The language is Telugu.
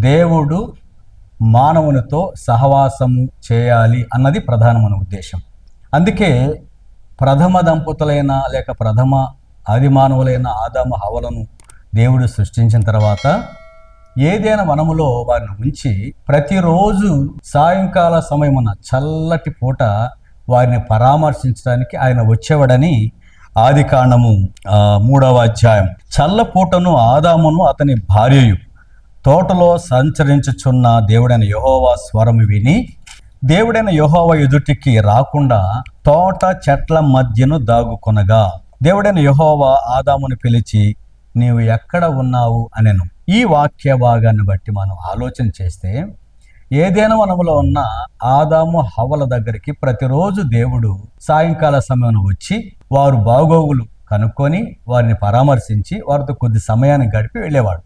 దేవుడు మానవునితో సహవాసము చేయాలి అన్నది ప్రధానమైన ఉద్దేశం. అందుకే ప్రథమ దంపతులైన లేక ప్రథమ ఆదిమానవులైన ఆదాము హవ్వలను దేవుడు సృష్టించిన తర్వాత ఏదైనా వనములో వారిని ఉంచి ప్రతిరోజు సాయంకాల సమయమున చల్లటి పూట వారిని పరామర్శించడానికి ఆయన వచ్చేవాడని ఆదికాండము 3వ అధ్యాయం. చల్లపూటను ఆదామును అతని భార్యయు తోటలో సంచరించుచున్న దేవుడైన యెహోవా స్వరము విని దేవుడైన యెహోవా ఎదుటికి రాకుండా తోట చెట్ల మధ్యను దాగుకొనగా దేవుడైన యెహోవా ఆదామును పిలిచి నీవు ఎక్కడ ఉన్నావు అనెను. ఈ వాక్య భాగాన్ని బట్టి మనం ఆలోచన చేస్తే ఏదైనా వనములో ఉన్న ఆదాము హవ్వల దగ్గరికి ప్రతిరోజు దేవుడు సాయంకాల సమయం వచ్చి వారు బాగోగులు కనుక్కొని వారిని పరామర్శించి వారితో కొద్ది సమయాన్ని గడిపి వెళ్ళేవాడు.